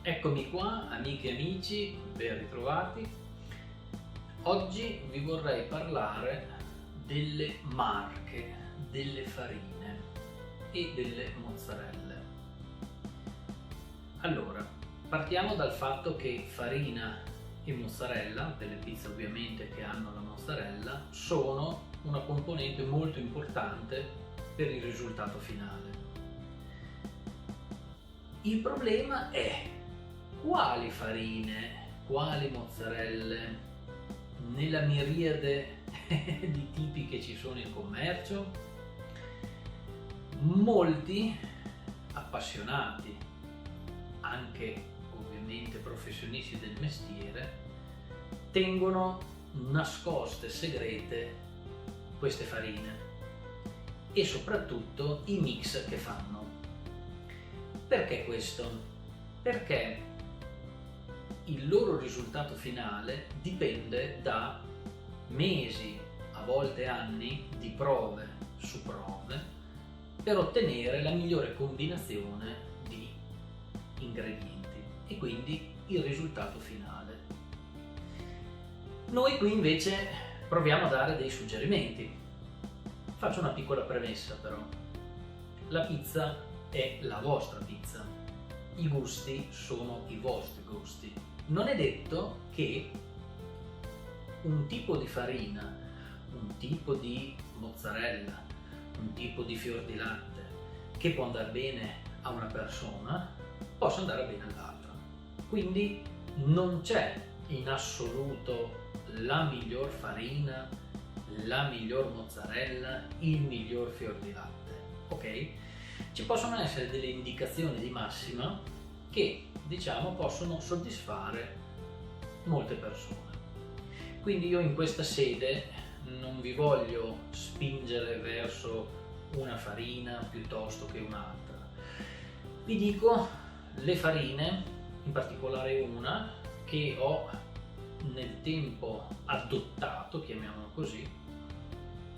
Eccomi qua, amiche e amici, ben ritrovati. Oggi vi vorrei parlare delle marche, delle farine e delle mozzarelle. Allora, partiamo dal fatto che farina e mozzarella, delle pizze ovviamente che hanno la mozzarella, sono una componente molto importante per il risultato finale. Il problema è quali farine, quali mozzarelle, nella miriade di tipi che ci sono in commercio. Molti appassionati, anche ovviamente professionisti del mestiere, tengono nascoste, segrete queste farine e soprattutto i mix che fanno. Perché questo? Perché il loro risultato finale dipende da mesi, a volte anni, di prove su prove per ottenere la migliore combinazione di ingredienti e quindi il risultato finale. Noi qui invece proviamo a dare dei suggerimenti. Faccio una piccola premessa però. La pizza è la vostra pizza. I gusti sono i vostri gusti. Non è detto che un tipo di farina, un tipo di mozzarella, un tipo di fior di latte che può andare bene a una persona possa andare bene all'altra. Quindi non c'è in assoluto la miglior farina, la miglior mozzarella, il miglior fior di latte, ok? Ci possono essere delle indicazioni di massima che, diciamo, possono soddisfare molte persone. Quindi io in questa sede non vi voglio spingere verso una farina piuttosto che un'altra. Vi dico le farine, in particolare una che ho nel tempo adottato, chiamiamolo così,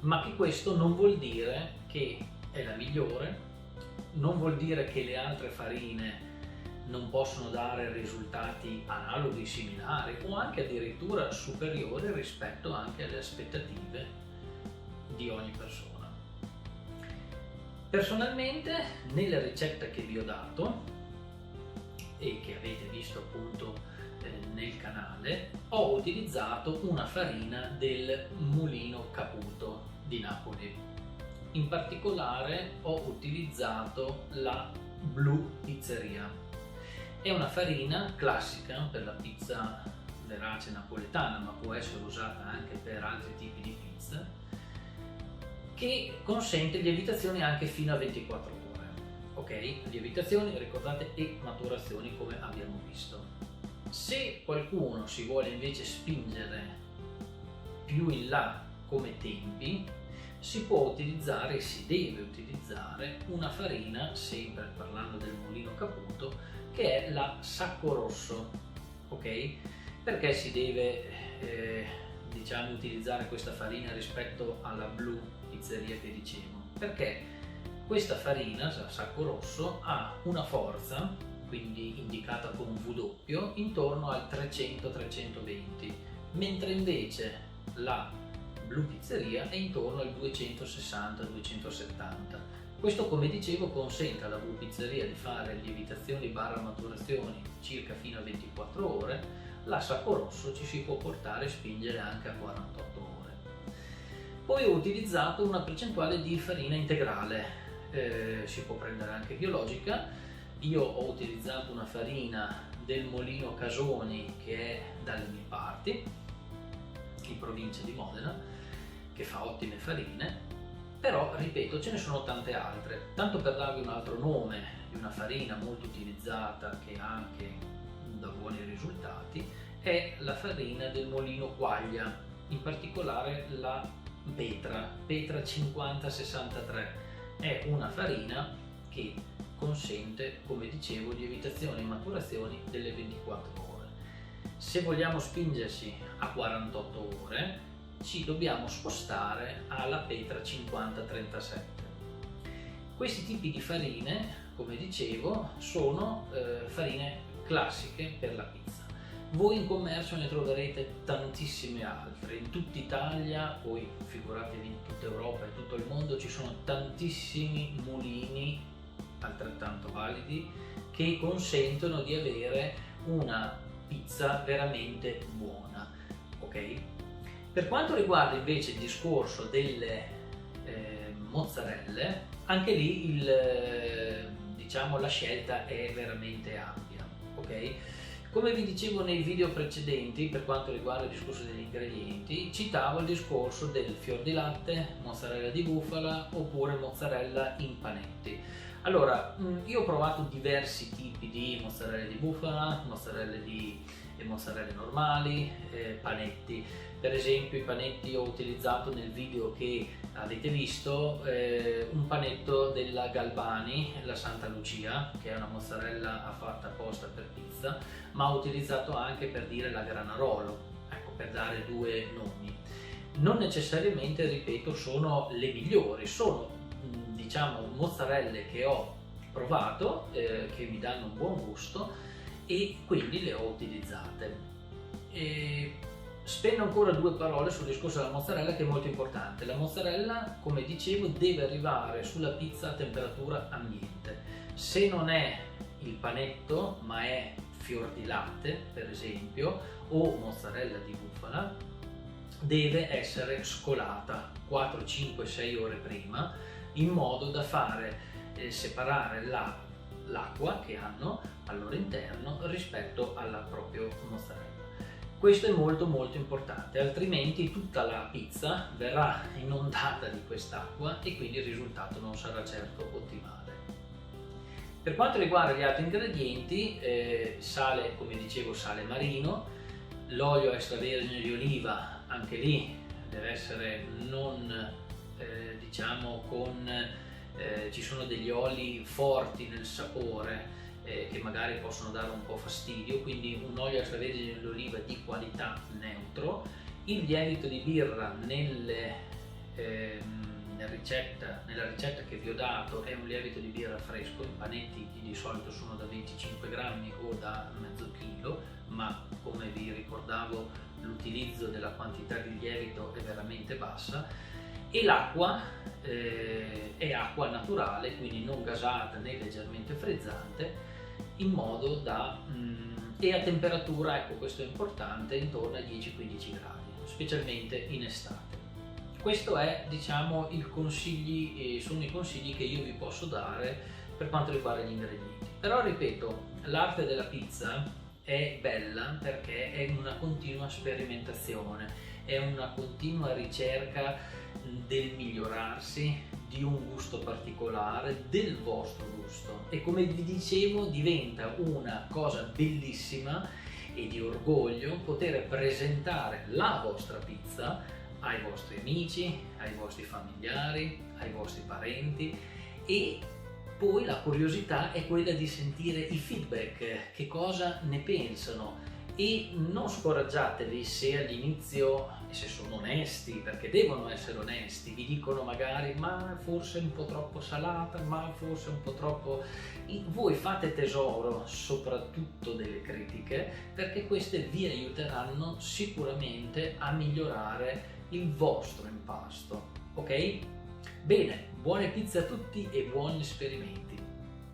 ma che questo non vuol dire che è la migliore, non vuol dire che le altre farine non possono dare risultati analoghi, similari o anche addirittura superiori rispetto anche alle aspettative di ogni persona. Personalmente, nella ricetta che vi ho dato e che avete visto appunto nel canale, ho utilizzato una farina del Mulino Caputo di Napoli. In particolare ho utilizzato la Blu Pizzeria. È una farina classica per la pizza verace napoletana, ma può essere usata anche per altri tipi di pizza, che consente lievitazioni anche fino a 24 ore. Ok? Lievitazioni, ricordate, e maturazioni come abbiamo visto. Se qualcuno si vuole invece spingere più in là come tempi, si può utilizzare e si deve utilizzare una farina, sempre parlando del Mulino Caputo, che è la Sacco Rosso, ok? Perché si deve diciamo utilizzare questa farina rispetto alla Blu Pizzeria che dicevo? Perché questa farina, la Sacco Rosso, ha una forza, quindi indicata con W, intorno al 300-320, mentre invece la Blu Pizzeria è intorno al 260-270. Questo, come dicevo, consente alla Blu Pizzeria di fare lievitazioni barra maturazioni circa fino a 24 ore, la Sacco Rosso ci si può portare e spingere anche a 48 ore. Poi ho utilizzato una percentuale di farina integrale, si può prendere anche biologica. Io ho utilizzato una farina del Molino Casoni che è dalle mie parti, in provincia di Modena, che fa ottime farine. Però, ripeto, ce ne sono tante altre. Tanto per darvi un altro nome di una farina molto utilizzata che ha anche da buoni risultati, è la farina del Molino Quaglia, in particolare la Petra 5063. È una farina che consente, come dicevo, lievitazioni e maturazioni delle 24 ore. Se vogliamo spingersi a 48 ore, ci dobbiamo spostare alla Petra 5037. Questi tipi di farine, come dicevo, sono farine classiche per la pizza. Voi in commercio ne troverete tantissime altre, in tutta Italia, poi figuratevi in tutta Europa e tutto il mondo ci sono tantissimi mulini altrettanto validi che consentono di avere una pizza veramente buona, ok? Per quanto riguarda invece il discorso delle mozzarelle, anche lì diciamo la scelta è veramente ampia, ok? Come vi dicevo nei video precedenti, per quanto riguarda il discorso degli ingredienti, citavo il discorso del fior di latte, mozzarella di bufala oppure mozzarella in panetti. Allora, io ho provato diversi tipi di mozzarella di bufala, mozzarelle normali, panetti. Per esempio i panetti ho utilizzato nel video che avete visto un panetto della Galbani, la Santa Lucia, che è una mozzarella fatta apposta per pizza, ma ho utilizzato anche per dire la Granarolo, ecco, per dare due nomi. Non necessariamente, ripeto, sono le migliori, sono diciamo mozzarelle che ho provato, che mi danno un buon gusto e quindi le ho utilizzate. Spendo ancora due parole sul discorso della mozzarella, che è molto importante. La mozzarella, come dicevo, deve arrivare sulla pizza a temperatura ambiente. Se non è il panetto ma è fior di latte per esempio o mozzarella di bufala, deve essere scolata 4, 5, 6 ore prima, in modo da fare separare l'acqua che hanno al loro interno rispetto alla propria mozzarella. Questo è molto molto importante, altrimenti tutta la pizza verrà inondata di quest'acqua e quindi il risultato non sarà certo ottimale. Per quanto riguarda gli altri ingredienti, sale, come dicevo, sale marino, l'olio extravergine di oliva, anche lì deve essere non diciamo ci sono degli oli forti nel sapore che magari possono dare un po' fastidio, quindi un olio extravergine di oliva di qualità neutro. Il lievito di birra nella ricetta che vi ho dato è un lievito di birra fresco, i panetti di solito sono da 25 grammi o da mezzo chilo, ma come vi ricordavo l'utilizzo della quantità di lievito è veramente bassa, e l'acqua è acqua naturale, quindi non gasata né leggermente frizzante, in modo da e a temperatura, ecco questo è importante, intorno ai 10-15 gradi, specialmente in estate. Questo è, diciamo, sono i consigli che io vi posso dare per quanto riguarda gli ingredienti. Però ripeto, l'arte della pizza è bella perché è una continua sperimentazione, è una continua ricerca del migliorarsi, di un gusto particolare, del vostro gusto, e come vi dicevo diventa una cosa bellissima e di orgoglio poter presentare la vostra pizza ai vostri amici, ai vostri familiari, ai vostri parenti, e poi la curiosità è quella di sentire i feedback, che cosa ne pensano, e non scoraggiatevi se all'inizio, se sono onesti, perché devono essere onesti, vi dicono magari ma forse un po' troppo salata, ma forse un po' troppo... Voi fate tesoro soprattutto delle critiche, perché queste vi aiuteranno sicuramente a migliorare il vostro impasto, ok? Bene, buone pizze a tutti e buoni esperimenti!